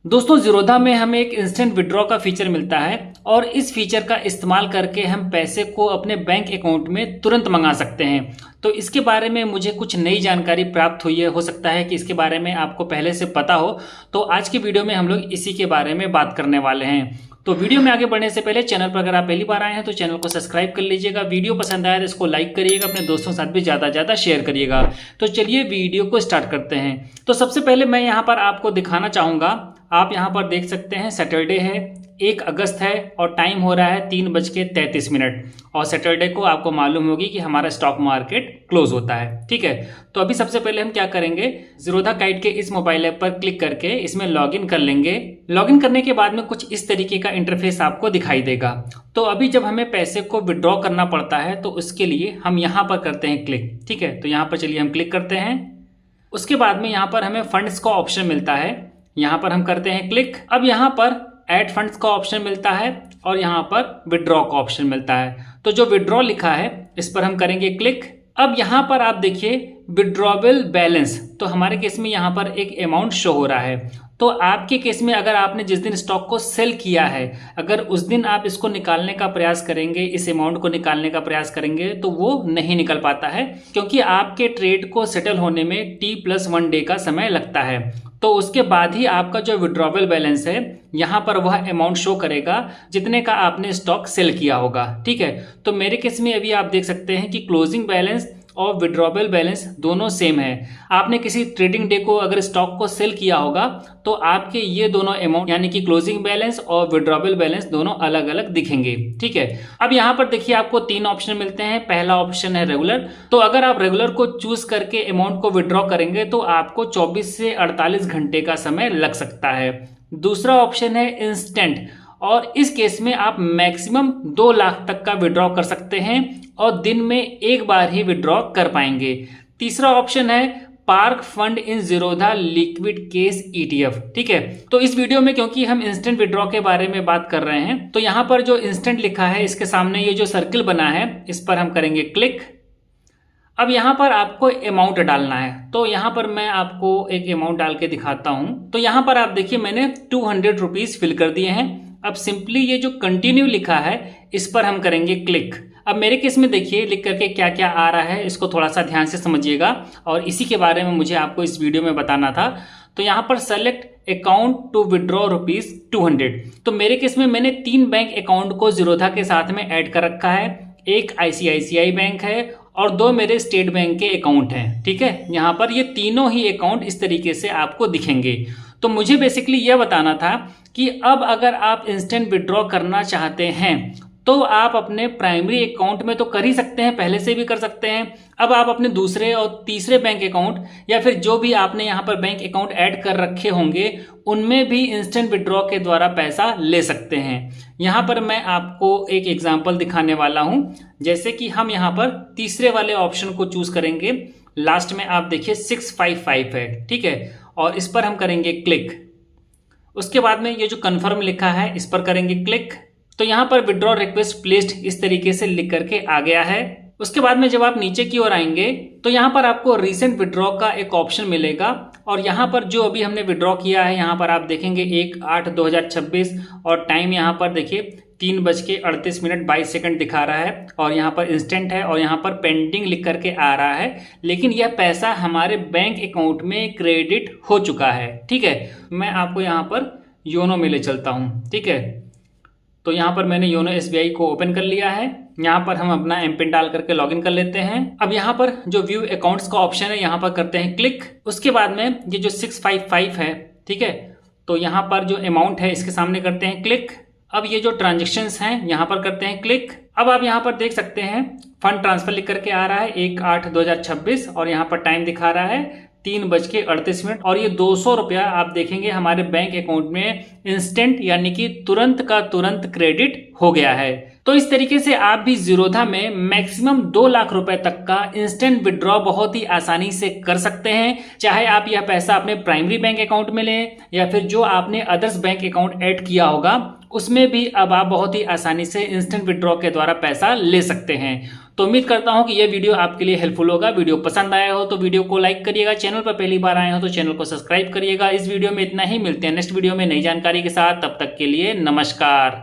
दोस्तों ज़ीरोधा में हमें एक इंस्टेंट विड्रॉ का फीचर मिलता है और इस फीचर का इस्तेमाल करके हम पैसे को अपने बैंक अकाउंट में तुरंत मंगा सकते हैं। तो इसके बारे में मुझे कुछ नई जानकारी प्राप्त हुई है, हो सकता है कि इसके बारे में आपको पहले से पता हो। तो आज की वीडियो में हम लोग इसी के बारे में बात करने वाले हैं। तो वीडियो में आगे बढ़ने से पहले चैनल पर अगर आप पहली बार आए हैं तो चैनल को सब्सक्राइब कर लीजिएगा। वीडियो पसंद आया तो इसको लाइक करिएगा, अपने दोस्तों के साथ भी ज़्यादा शेयर करिएगा। तो चलिए वीडियो को स्टार्ट करते हैं। तो सबसे पहले मैं यहाँ पर आपको दिखाना चाहूँगा, आप यहाँ पर देख सकते हैं सैटरडे है, 1 अगस्त है और टाइम हो रहा है 3:33 और सैटरडे को आपको मालूम होगी कि हमारा स्टॉक मार्केट क्लोज होता है। ठीक है, तो अभी सबसे पहले हम क्या करेंगे, ज़ीरोधा काइट के इस मोबाइल ऐप पर क्लिक करके इसमें लॉगिन कर लेंगे। लॉगिन करने के बाद में कुछ इस तरीके का इंटरफेस आपको दिखाई देगा। तो अभी जब हमें पैसे को विड्रॉ करना पड़ता है तो उसके लिए हम यहाँ पर करते हैं क्लिक। ठीक है, तो यहाँ पर चलिए हम क्लिक करते हैं। उसके बाद में यहाँ पर हमें फंड्स का ऑप्शन मिलता है, यहाँ पर हम करते हैं क्लिक। अब यहाँ पर ऐड फंड्स का ऑप्शन मिलता है और यहाँ पर विड्रॉ का ऑप्शन मिलता है। तो जो विड्रॉ लिखा है इस पर हम करेंगे क्लिक। अब यहाँ पर आप देखिए विड्रॉबल बैलेंस, तो हमारे केस में यहाँ पर एक अमाउंट शो हो रहा है। तो आपके केस में अगर आपने जिस दिन स्टॉक को सेल किया है, अगर उस दिन आप इसको निकालने का प्रयास करेंगे, इस अमाउंट को निकालने का प्रयास करेंगे तो वो नहीं निकल पाता है, क्योंकि आपके ट्रेड को सेटल होने में T+1 डे का समय लगता है। तो उसके बाद ही आपका जो विड्रॉबल बैलेंस है यहाँ पर वह अमाउंट शो करेगा जितने का आपने स्टॉक सेल किया होगा। ठीक है, तो मेरे केस में अभी आप देख सकते हैं कि क्लोजिंग बैलेंस और विड्रॉबल बैलेंस दोनों सेम है। आपने किसी ट्रेडिंग डे को अगर स्टॉक को सेल किया होगा तो आपके ये दोनों अमाउंट यानी कि क्लोजिंग बैलेंस और विड्रॉबल बैलेंस दोनों अलग अलग दिखेंगे। ठीक है, अब यहाँ पर देखिए आपको 3 ऑप्शन मिलते हैं। पहला ऑप्शन है रेगुलर, तो अगर आप रेगुलर को चूज करके अमाउंट को विड्रॉ करेंगे तो आपको 24 से 48 घंटे का समय लग सकता है। दूसरा ऑप्शन है इंस्टेंट, और इस केस में आप मैक्सिमम 2 लाख तक का विड्रॉ कर सकते हैं और दिन में एक बार ही विड्रॉ कर पाएंगे। तीसरा ऑप्शन है park fund in Zerodha liquid case ETF। ठीक है, तो इस वीडियो में क्योंकि हम इंस्टेंट विड्रॉ के बारे में बात कर रहे हैं तो यहाँ पर जो इंस्टेंट लिखा है इसके सामने ये जो सर्किल बना है इस पर हम करेंगे क्लिक। अब यहाँ पर आपको अमाउंट डालना है, तो यहाँ पर मैं आपको एक अमाउंट डाल के दिखाता हूँ। तो यहाँ पर आप देखिए मैंने 200 रुपीज़ फिल कर दिए हैं। अब सिंपली ये जो कंटिन्यू लिखा है इस पर हम करेंगे क्लिक। अब मेरे केस में देखिए लिख करके क्या क्या आ रहा है, इसको थोड़ा सा ध्यान से समझिएगा और इसी के बारे में मुझे आपको इस वीडियो में बताना था। तो यहाँ पर सेलेक्ट अकाउंट टू विड्रॉ ₹200। तो मेरे केस में मैंने 3 बैंक अकाउंट को ज़ीरोधा के साथ में ऐड कर रखा है। एक ICICI बैंक है और 2 मेरे स्टेट बैंक के अकाउंट हैं। ठीक है, यहाँ पर ये तीनों ही अकाउंट इस तरीके से आपको दिखेंगे। तो मुझे बेसिकली यह बताना था कि अब अगर आप इंस्टेंट विड्रॉ करना चाहते हैं तो आप अपने प्राइमरी अकाउंट में तो कर ही सकते हैं, पहले से भी कर सकते हैं। अब आप अपने दूसरे और तीसरे बैंक अकाउंट या फिर जो भी आपने यहाँ पर बैंक अकाउंट ऐड कर रखे होंगे उनमें भी इंस्टेंट विड्रॉ के द्वारा पैसा ले सकते हैं। यहाँ पर मैं आपको एक एग्जांपल दिखाने वाला हूँ। जैसे कि हम यहाँ पर तीसरे वाले ऑप्शन को चूज करेंगे, लास्ट में आप देखिए 655 है। ठीक है, और इस पर हम करेंगे क्लिक। उसके बाद में ये जो कन्फर्म लिखा है इस पर करेंगे क्लिक। तो यहाँ पर विड्रॉ रिक्वेस्ट प्लेस्ड इस तरीके से लिख करके आ गया है। उसके बाद में जब आप नीचे की ओर आएंगे तो यहाँ पर आपको रिसेंट विड्रॉ का एक ऑप्शन मिलेगा और यहाँ पर जो अभी हमने विड्रॉ किया है यहाँ पर आप देखेंगे 1/8/2026 और टाइम यहाँ पर देखिए 3:38 दिखा रहा है और यहाँ पर इंस्टेंट है और यहाँ पर पेंडिंग लिख करके आ रहा है, लेकिन यह पैसा हमारे बैंक अकाउंट में क्रेडिट हो चुका है। ठीक है, मैं आपको यहाँ पर योनो में ले चलता हूँ। ठीक है, तो यहाँ पर मैंने योनो SBI को ओपन कर लिया है। यहाँ पर हम अपना एमपिन डाल करके लॉगिन कर लेते हैं। अब यहाँ पर जो व्यू अकाउंट्स का ऑप्शन है यहाँ पर करते हैं क्लिक। उसके बाद में ये जो 655 है, ठीक है, तो यहाँ पर जो अमाउंट है इसके सामने करते हैं क्लिक। अब ये जो ट्रांजेक्शन्स हैं यहाँ पर करते हैं क्लिक। अब आप यहाँ पर देख सकते हैं फंड ट्रांसफर लिख करके आ रहा है 1/8/2026 और यहाँ पर टाइम दिखा रहा है 3:38 और ये 200 रुपया आप देखेंगे हमारे बैंक अकाउंट में इंस्टेंट यानी कि तुरंत का तुरंत क्रेडिट हो गया है। तो इस तरीके से आप भी ज़ीरोधा में मैक्सिमम 2 लाख रुपए तक का इंस्टेंट विड्रॉ बहुत ही आसानी से कर सकते हैं। चाहे आप यह पैसा अपने प्राइमरी बैंक अकाउंट में लें या फिर जो आपने अदर्स बैंक अकाउंट ऐड किया होगा उसमें भी अब आप बहुत ही आसानी से इंस्टेंट विड्रॉ के द्वारा पैसा ले सकते हैं। तो उम्मीद करता हूं कि यह वीडियो आपके लिए हेल्पफुल होगा। वीडियो पसंद आया हो तो वीडियो को लाइक करिएगा, चैनल पर पहली बार आए हो तो चैनल को सब्सक्राइब करिएगा। इस वीडियो में इतना ही, मिलते हैं नेक्स्ट वीडियो में नई जानकारी के साथ। तब तक के लिए नमस्कार।